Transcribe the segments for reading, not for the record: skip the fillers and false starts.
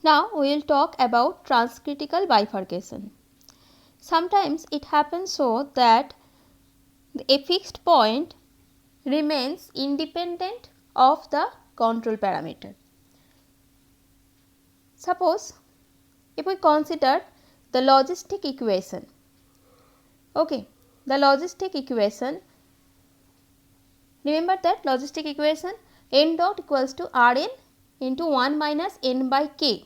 Now we will talk about transcritical bifurcation. Sometimes it happens so that a fixed point remains independent of the control parameter. Suppose if we consider the logistic equation, okay, the logistic equation, remember that logistic equation n dot equals to Rn into 1 minus n by k,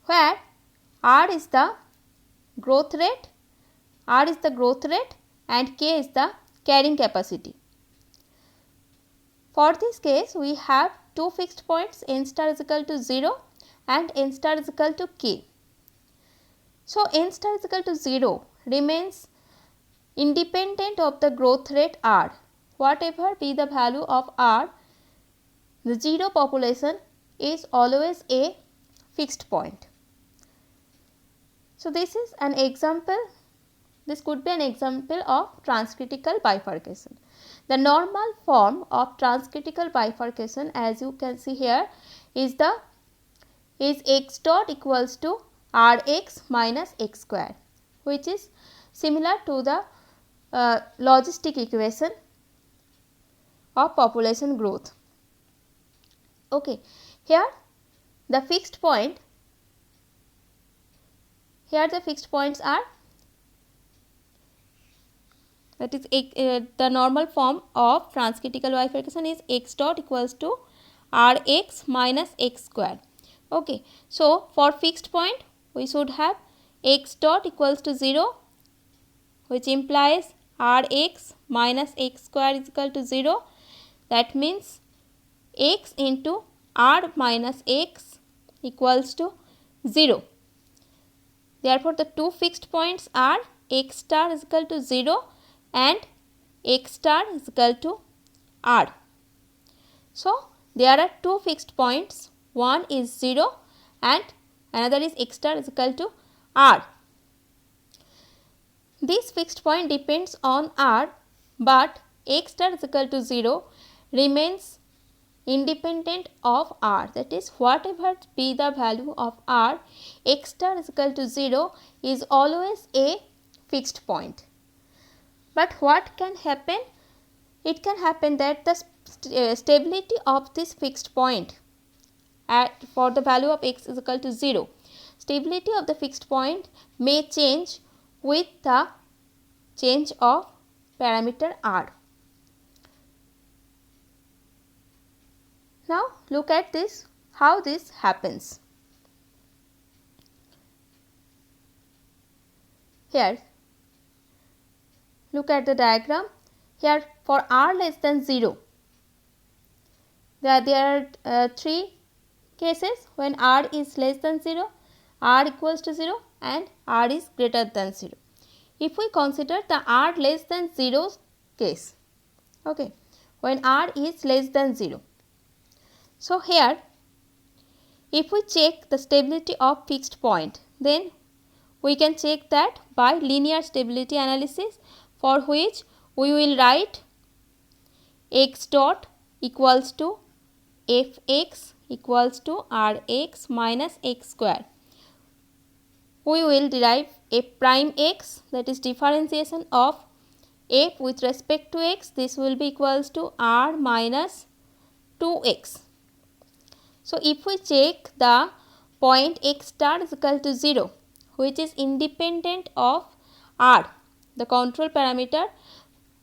where R is the growth rate, and k is the carrying capacity. For this case, we have two fixed points, n star is equal to 0 and n star is equal to k. So, n star is equal to 0 remains independent of the growth rate R. Whatever be the value of R, the 0 population is always a fixed point. So, this is an example, this could be an example of transcritical bifurcation. The normal form of transcritical bifurcation, as you can see here, is x dot equals to Rx minus x square, which is similar to the logistic equation of population growth. Okay, here the fixed point, here the fixed points are, that is the normal form of transcritical bifurcation is x dot equals to Rx minus x square. Okay, so for fixed point we should have x dot equals to 0, which implies Rx minus x square is equal to 0. That means x into R minus x equals to 0. Therefore, the two fixed points are x star is equal to 0 and x star is equal to R. So, there are two fixed points, one is 0 and another is x star is equal to R. This fixed point depends on R, but x star is equal to 0 remains independent of R, that is whatever be the value of R, x star is equal to 0 is always a fixed point. But what can happen? It can happen that the stability of this fixed point for the value of x is equal to 0, stability of the fixed point may change with the change of parameter R. Now, look at this, how this happens. Here, look at the diagram. Here, for R less than 0, there are three cases when R is less than 0, R equals to 0 and R is greater than 0. If we consider the R less than 0 case, okay, when R is less than 0. So, here if we check the stability of fixed point, then we can check that by linear stability analysis, for which we will write x dot equals to fx equals to Rx minus x square. We will derive f prime x, that is differentiation of f with respect to x, this will be equals to R minus 2x. So, if we check the point x star is equal to 0, which is independent of R, the control parameter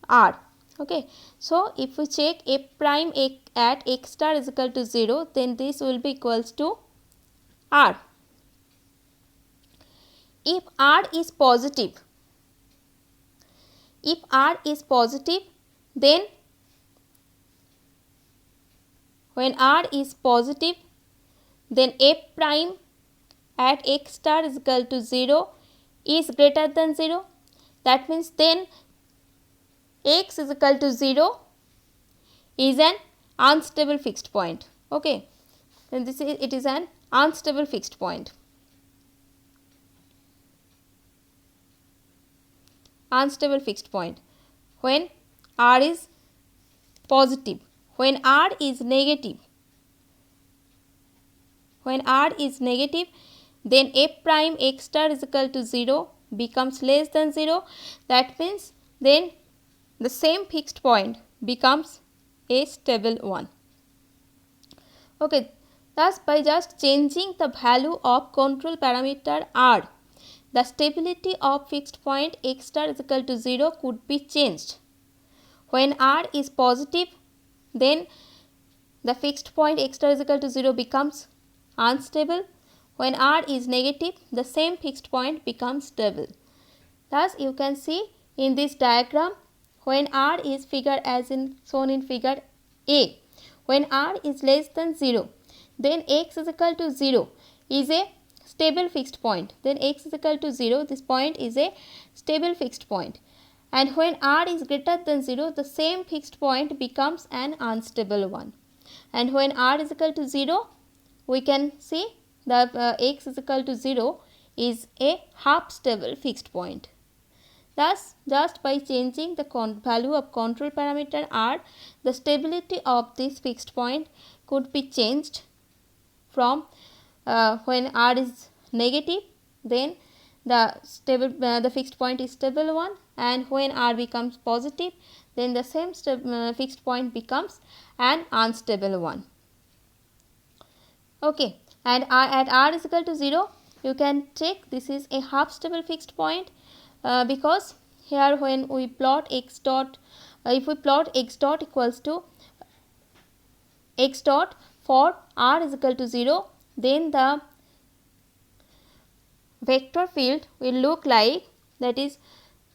R. Okay. So, if we check f prime at x star is equal to 0, then this will be equals to R. If R is positive, then when R is positive, then f prime at x star is equal to 0 is greater than 0. That means then x is equal to 0 is an unstable fixed point. Okay. Then it is an unstable fixed point. Unstable fixed point when R is positive. When R is negative, When r is negative, then f prime x star is equal to 0 becomes less than 0. That means then the same fixed point becomes a stable one. Okay, thus by just changing the value of control parameter r, the stability of fixed point x star is equal to 0 could be changed. When r is positive, then the fixed point x star is equal to 0 becomes unstable. When r is negative, the same fixed point becomes stable. Thus, you can see in this diagram, when r is figure as in shown in figure A, when r is less than 0, then x is equal to 0 is a stable fixed point. Then x is equal to 0, this point is a stable fixed point. And when r is greater than 0, the same fixed point becomes an unstable one. And when r is equal to 0, we can see that x is equal to 0 is a half stable fixed point. Thus, just by changing the value of control parameter r, the stability of this fixed point could be changed from when r is negative, then the fixed point is stable one, and when r becomes positive, then the same fixed point becomes an unstable one. Okay, and at r is equal to 0, you can check this is a half stable fixed point, because here when we plot x dot, if we plot x dot equals to x dot for r is equal to 0, then the vector field will look like, that is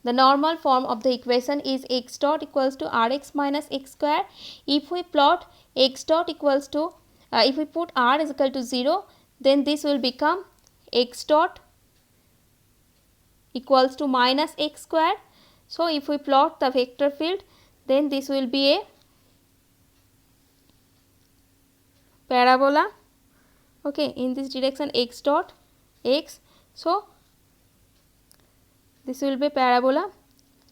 the normal form of the equation is x dot equals to rx minus x square. If we plot x dot equals to, if we put r is equal to 0, then this will become x dot equals to minus x square. So, if we plot the vector field, then this will be a parabola, okay, in this direction x dot x. So, this will be parabola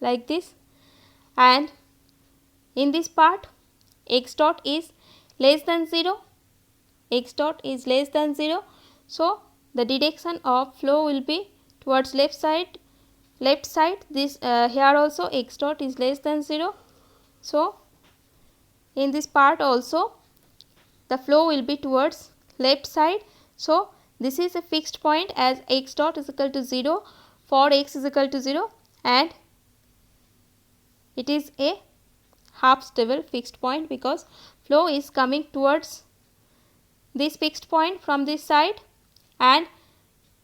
like this, and in this part x dot is less than 0, x dot is less than 0. So, the direction of flow will be towards left side, this here also x dot is less than 0. So, in this part also the flow will be towards left side. So, this is a fixed point as x dot is equal to 0 for x is equal to 0, and it is a half stable fixed point because flow is coming towards this fixed point from this side, and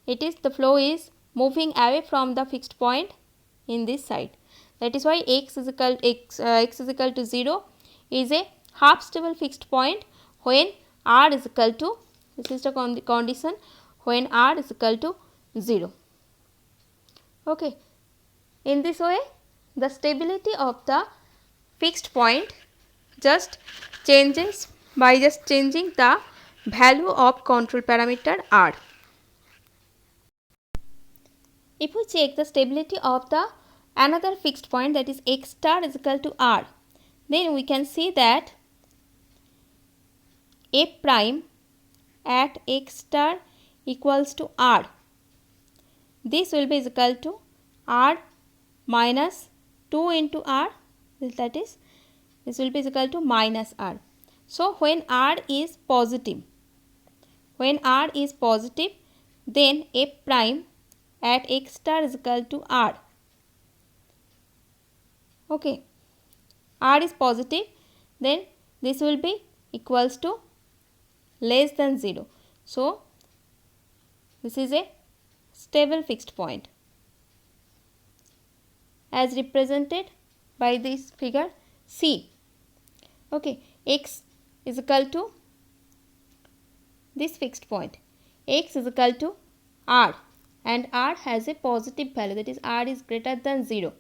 it is the flow is moving away from the fixed point in this side. That is why x is equal to 0 is a half stable fixed point when r is equal to, this is the condition when r is equal to 0. Okay. In this way, the stability of the fixed point just changes by just changing the value of control parameter r. If we check the stability of the another fixed point, that is x star is equal to r, then we can see that f prime at x star equals to r, this will be equal to r minus 2 into r, that is this will be equal to minus r. So, when r is positive, then f prime at x star is equal to r. Okay, r is positive, then this will be equals to less than 0. So, this is a stable fixed point as represented by this figure C. Okay, x is equal to this fixed point, x is equal to r, and r has a positive value, that is r is greater than 0.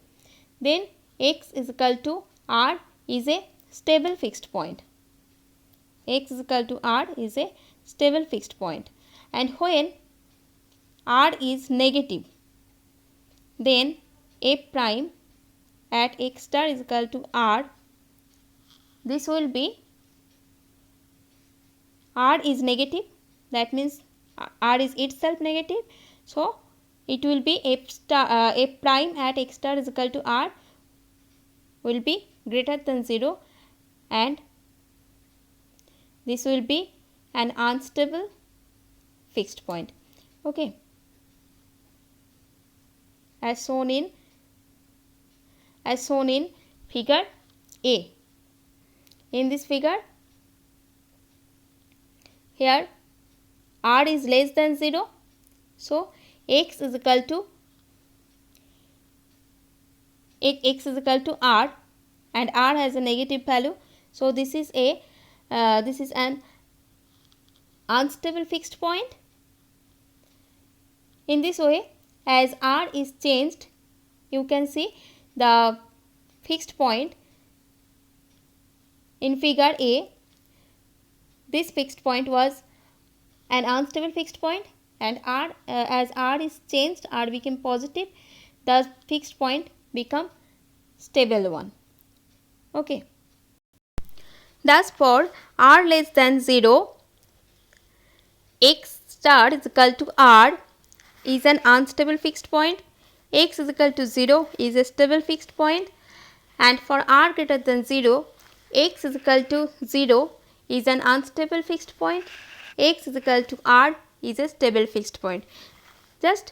Then x is equal to r is a stable fixed point, x is equal to r is a stable fixed point, and when r is negative, then f prime at x star is equal to r, this will be, r is negative, that means r is itself negative. So it will be f prime at x star is equal to r will be greater than 0, and this will be an unstable fixed point. Okay, as shown in figure A. In this figure, here r is less than 0, so x is equal to r, and r has a negative value. So this is an unstable fixed point. In this way, as r is changed, you can see the fixed point in figure A. This fixed point was an unstable fixed point, and as r is changed, r became positive, the fixed point become stable one. Okay. Thus for r less than 0, x star is equal to r is an unstable fixed point, x is equal to 0 is a stable fixed point, and for r greater than 0, x is equal to 0 is an unstable fixed point, x is equal to r is a stable fixed point. Thus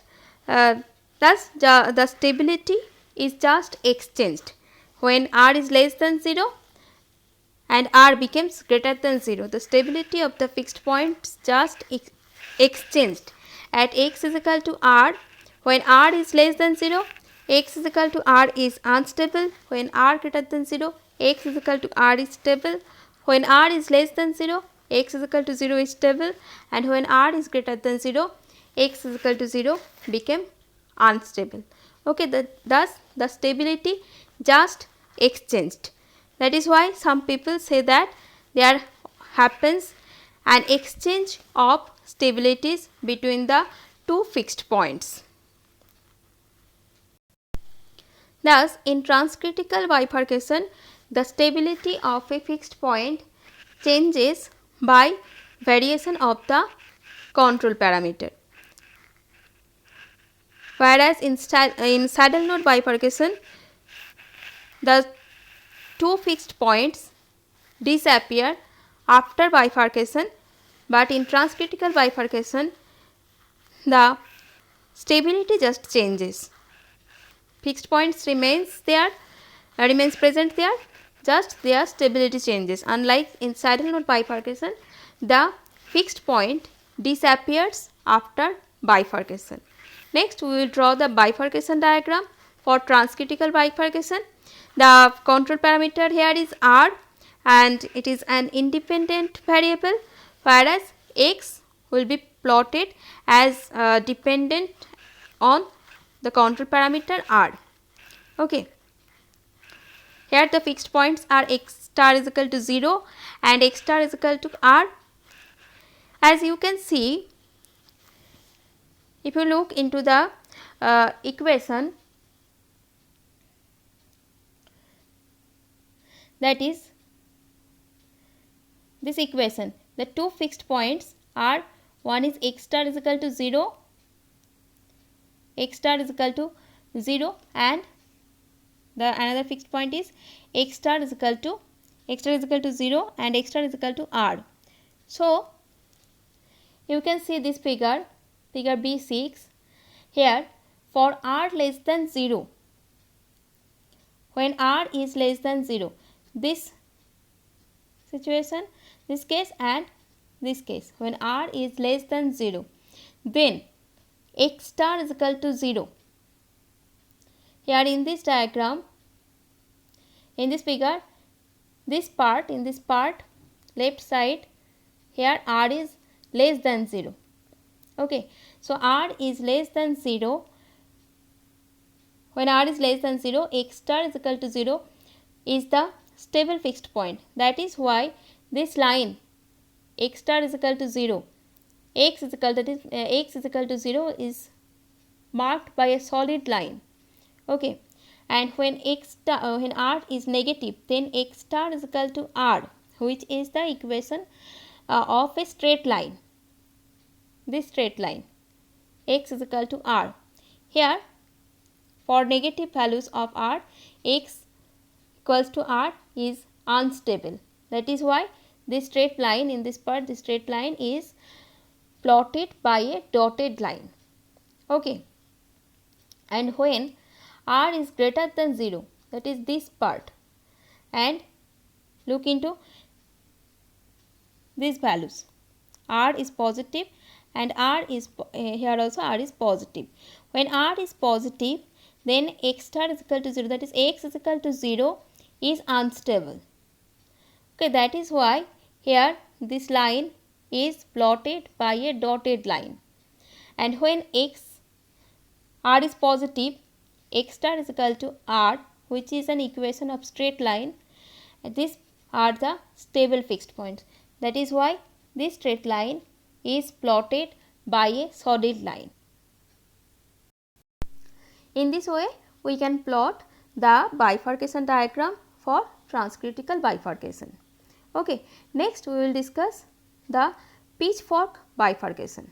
the stability is just exchanged. When r is less than 0 and r becomes greater than 0, the stability of the fixed point just exchanged. At x is equal to r, when r is less than 0, x is equal to r is unstable. When r greater than 0, x is equal to r is stable. When r is less than 0, x is equal to 0 is stable, and when r is greater than 0, x is equal to 0 became unstable. Okay, thus the stability just exchanged. That is why some people say that there happens an exchange of stabilities between the two fixed points. Thus, in transcritical bifurcation, the stability of a fixed point changes by variation of the control parameter. Whereas in saddle node bifurcation, the two fixed points disappear after bifurcation, but in transcritical bifurcation, the stability just changes. Fixed points remains present there, just their stability changes. Unlike in saddle node bifurcation, the fixed point disappears after bifurcation. Next, we will draw the bifurcation diagram for transcritical bifurcation. The control parameter here is r, and it is an independent variable, whereas x will be plotted as dependent on the control parameter r. Okay. Here the fixed points are x star is equal to 0 and x star is equal to r. As you can see, if you look into the equation, that is this equation, the two fixed points are, one is x star is equal to 0, and the another fixed point is x star is equal to 0 and x star is equal to r. So you can see this figure B6. Here for r less than 0, when r is less than 0, this situation, this case and this case, when r is less than 0, then x star is equal to 0. Here in this diagram, in this figure, in this part left side, here r is less than 0. Okay, so r is less than 0. When r is less than 0, x star is equal to 0 is the stable fixed point. That is why this line x star is equal to 0, x is equal to 0 is marked by a solid line. Okay, and when when r is negative, then x star is equal to r, which is the equation of a straight line. this straight line x is equal to r. Here for negative values of r, x equals to r is unstable. That is why this straight line in this part, this straight line is plotted by a dotted line. Okay. And when r is greater than 0, that is this part, and look into these values, r is positive and r is here also r is positive. When r is positive, then x star is equal to 0, that is x is equal to 0 is unstable. Okay, that is why here this line is plotted by a dotted line. And when r is positive, x star is equal to r, which is an equation of straight line. These are the stable fixed points. That is why this straight line is plotted by a solid line. In this way, we can plot the bifurcation diagram for transcritical bifurcation. Okay, next we will discuss the pitchfork bifurcation.